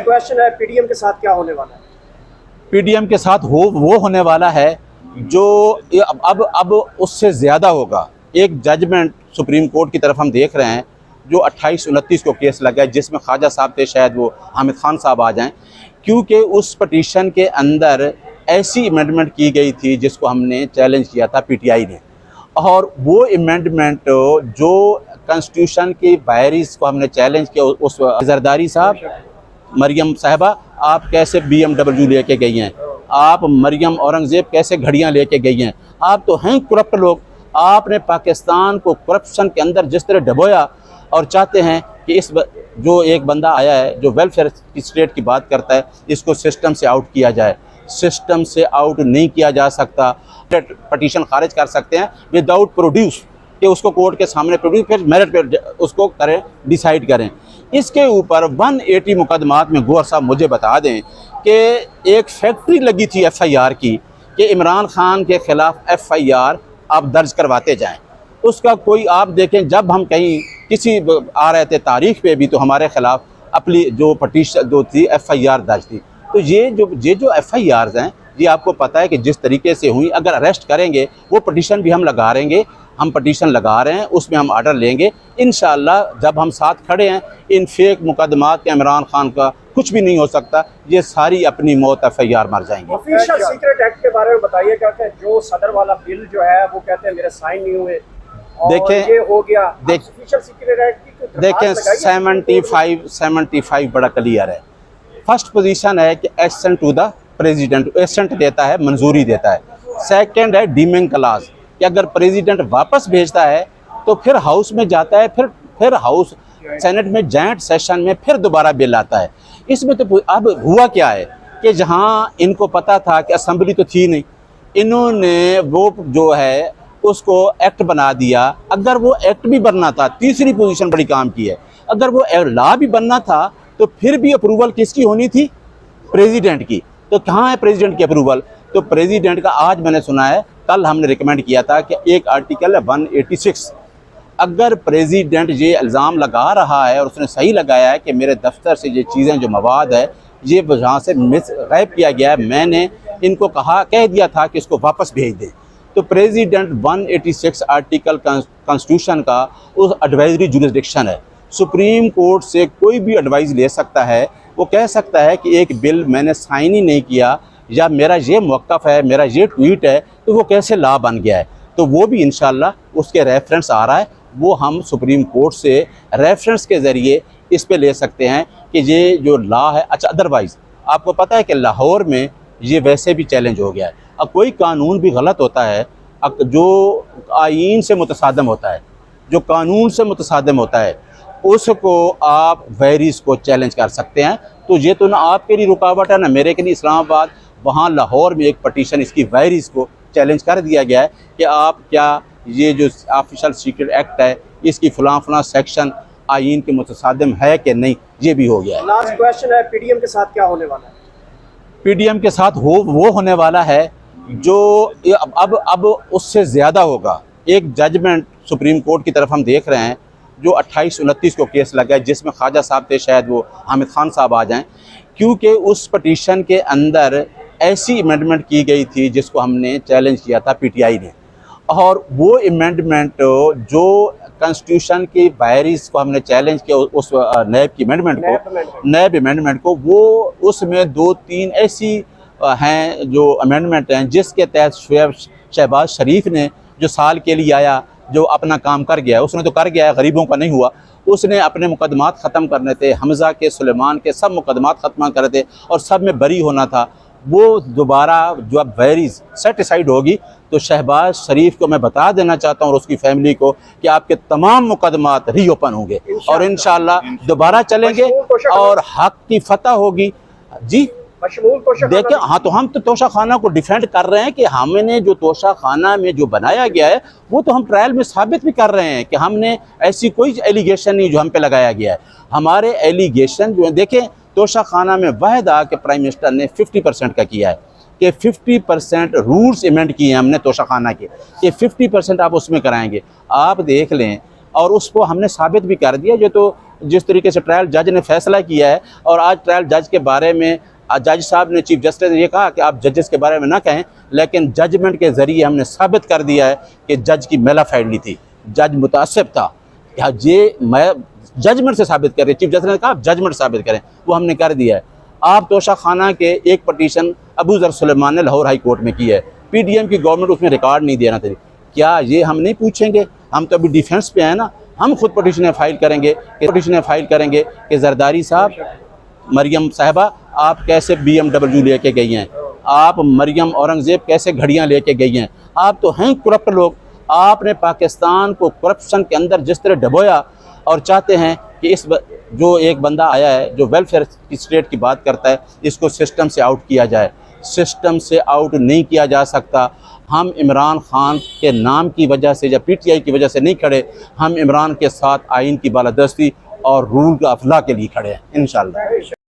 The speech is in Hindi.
लास्ट क्वेश्चन है, पीडीएम के साथ क्या होने वाला है? पीडीएम के साथ वो होने वाला है जो अब उससे ज़्यादा होगा। एक जजमेंट सुप्रीम कोर्ट की तरफ हम देख रहे हैं जो 28-29 को केस लगा है, जिसमें ख्वाजा साहब थे, शायद वो हामिद खान साहब आ जाएं, क्योंकि उस पटिशन के अंदर ऐसी अमेंडमेंट की गई थी जिसको हमने चैलेंज किया था पीटीआई ने, और वो अमेंडमेंट जो कॉन्स्टिट्यूशन की वायरिस को हमने चैलेंज किया। उस जरदारी साहब, मरियम साहबा, आप कैसे BMW लेके गई हैं, आप मरियम औरंगज़ेब कैसे घड़ियां लेके गई हैं, आप तो हैं करप्ट लोग। आपने पाकिस्तान को करप्शन के अंदर जिस तरह डबोया, और चाहते हैं कि जो एक बंदा आया है जो वेलफेयर की स्टेट की बात करता है, इसको सिस्टम से आउट किया जाए। सिस्टम से आउट नहीं किया जा सकता। पटिशन खारिज कर सकते हैं विदाउट प्रोड्यूस, कि उसको कोर्ट के सामने प्रोड्यूस, फिर मेरिट पे उसको करें, डिसाइड करें। इसके ऊपर 180 मुकदमात में गौर साहब मुझे बता दें कि एक फैक्ट्री लगी थी FIR की कि इमरान खान के ख़िलाफ़ FIR आप दर्ज करवाते जाएं। उसका कोई, आप देखें, जब हम कहीं किसी आ रहे थे तारीख पे भी, तो हमारे ख़िलाफ़ अपनी जो पटिशन जो थी FIR दर्ज थी। तो ये जो FIRs हैं, ये आपको पता है कि जिस तरीके से हुई, अगर अरेस्ट करेंगे वो पटिशन भी हम लगा रहेंगे, हम पटिशन लगा रहे हैं, उसमें हम आर्डर लेंगे इंशाअल्लाह। जब हम साथ खड़े हैं, इन फेक मुकदमात के इमरान खान का कुछ भी नहीं हो सकता, ये सारी अपनी मौत FIR मर जाएंगे। ऑफिशियल सीक्रेट एक्ट के बारे में बताइए, क्या कहते हैं जो सदर वाला बिल जो है वो कहते हैं मेरे साइन नहीं हुए, देखें ये हो गया। ऑफिशियल सीक्रेट एक्ट की देखें 75 बड़ा क्लियर है। फर्स्ट पोजीशन है कि assent to the president, assent देता है, मंजूरी देता है। सेकंड है डीमिंग क्लास, कि अगर प्रेसिडेंट वापस भेजता है तो फिर हाउस में जाता है, फिर हाउस सेनेट में जॉइंट सेशन में फिर दोबारा बिल आता है। इसमें तो अब हुआ क्या है कि जहां इनको पता था कि असेंबली तो थी नहीं, इन्होंने वो जो है उसको एक्ट बना दिया। अगर वो एक्ट भी बनना था, तीसरी पोजीशन बड़ी काम की है, अगर वो लॉ भी बनना था तो फिर भी अप्रूवल किसकी होनी थी? प्रेसिडेंट की। तो कहाँ है प्रेसिडेंट की अप्रूवल? तो प्रेसिडेंट का आज मैंने सुना है, कल हमने रिकमेंड किया था कि एक आर्टिकल है 186, अगर प्रेसिडेंट ये इल्ज़ाम लगा रहा है और उसने सही लगाया है कि मेरे दफ्तर से ये चीज़ें, जो मवाद है, ये वहाँ से गायब किया गया है, मैंने इनको कह दिया था कि इसको वापस भेज दें, तो प्रेसिडेंट 186 आर्टिकल कॉन्स्टिट्यूशन का उस एडवाइजरी जुरिसडिक्शन है। सुप्रीम कोर्ट से कोई भी एडवाइस ले सकता है। वो कह सकता है कि एक बिल मैंने साइन ही नहीं किया, या मेरा ये मौक़िफ़ है, मेरा ये ट्वीट है, तो वो कैसे लॉ बन गया है। तो वो भी इंशाल्लाह उसके रेफरेंस आ रहा है, वो हम सुप्रीम कोर्ट से रेफरेंस के ज़रिए इस पे ले सकते हैं कि ये जो लॉ है। अच्छा, अदरवाइज़ आपको पता है कि लाहौर में ये वैसे भी चैलेंज हो गया है। अब कोई कानून भी गलत होता है, जो आईन से मुतसादम होता है, जो कानून से मुतसादम होता है, उसको आप वायरिस को चैलेंज कर सकते हैं। तो ये तो ना आपके लिए रुकावट है ना मेरे के लिए। इस्लामाबाद, वहाँ लाहौर में एक पटिशन इसकी वायरिस को चैलेंज कर दिया गया है कि आप क्या ये जो ऑफिशियल सीक्रेट एक्ट है, इसकी फलां सेक्शन आईन के मुतसादिम है कि नहीं, ये भी हो गया है। लास्ट क्वेश्चन है, पीडीएम के साथ क्या होने वाला है? पीडीएम के साथ वो होने वाला है जो अब उससे ज़्यादा होगा। एक जजमेंट सुप्रीम कोर्ट की तरफ हम देख रहे हैं जो 28-29 को केस लगा है, जिसमें ख्वाजा साहब थे, शायद वो हामिद खान साहब आ जाएं, क्योंकि उस पटिशन के अंदर ऐसी अमेंडमेंट की गई थी जिसको हमने चैलेंज किया था पीटीआई ने, और वो अमेंडमेंट जो कॉन्स्टिट्यूशन की वायरिस को हमने चैलेंज किया, उस नैब अमेंडमेंट को, वो उसमें 2-3 ऐसी हैं जो अमेंडमेंट हैं जिसके तहत शहबाज शरीफ ने जो साल के लिए आया, जो अपना काम कर गया, उसने तो कर गया है, गरीबों का नहीं हुआ। उसने अपने मुकदमात ख़त्म करने थे, हमज़ा के, सुलेमान के, सब मुकदमात ख़त्म कर थे और सब में बरी होना था। वो दोबारा जो अब वायरिस सेटिसाइड होगी, तो शहबाज शरीफ को मैं बता देना चाहता हूँ और उसकी फैमिली को कि आपके तमाम मुकदमात रीओपन होंगे और इंशाअल्लाह दोबारा चलेंगे और हक की फतह होगी। जी देखिए, हाँ, तो हम तो तोशा खाना को डिफेंड कर रहे हैं कि हमने जो तोशा खाना में जो बनाया गया है, वो तो हम ट्रायल में साबित भी कर रहे हैं कि हमने ऐसी कोई एलिगेशन नहीं जो हम पे लगाया गया है। हमारे एलिगेशन जो है, देखें, तोशा खाना में वाहिदा के प्राइम मिनिस्टर ने 50% का किया है कि 50% रूल्स अमेंड किए हैं हमने तोशा खाना के, कि 50% आप उसमें कराएंगे। आप देख लें, और उसको हमने साबित भी कर दिया। जो तो जिस तरीके से ट्रायल जज ने फैसला किया है, और आज ट्रायल जज के बारे में जज साहब ने, चीफ जस्टिस ने ये कहा कि आप जजेस के बारे में ना कहें, लेकिन जजमेंट के ज़रिए हमने साबित कर दिया है कि जज की मेलाफाइडली थी, जज मुतासिब था। क्या ये मैं जजमेंट से साबित करें, चीफ जस्टिस ने कहा आप जजमेंट साबित करें, वो हमने कर दिया है। आप तोशा खाना के एक पटिशन अबू ज़र सुलेमान ने लाहौर हाई कोर्ट में की है, पीडीएम की गवर्नमेंट उसमें रिकॉर्ड नहीं देना था। क्या ये हम नहीं पूछेंगे? हम तो अभी डिफेंस पे हैं ना, हम खुद पटिशनें फाइल करेंगे कि जरदारी साहब, मरियम साहिबा आप कैसे BMW लेके गई हैं, आप मरियम औरंगज़ेब कैसे घड़ियां लेके गई हैं, आप तो हैं करप्ट लोग। आपने पाकिस्तान को करप्शन के अंदर जिस तरह डबोया, और चाहते हैं कि जो एक बंदा आया है जो वेलफेयर स्टेट की बात करता है, इसको सिस्टम से आउट किया जाए। सिस्टम से आउट नहीं किया जा सकता। हम इमरान खान के नाम की वजह से या PTI की वजह से नहीं खड़े, हम इमरान के साथ आइन की बालादस्ती और रूल का अफला के लिए खड़े हैं इंशाअल्लाह।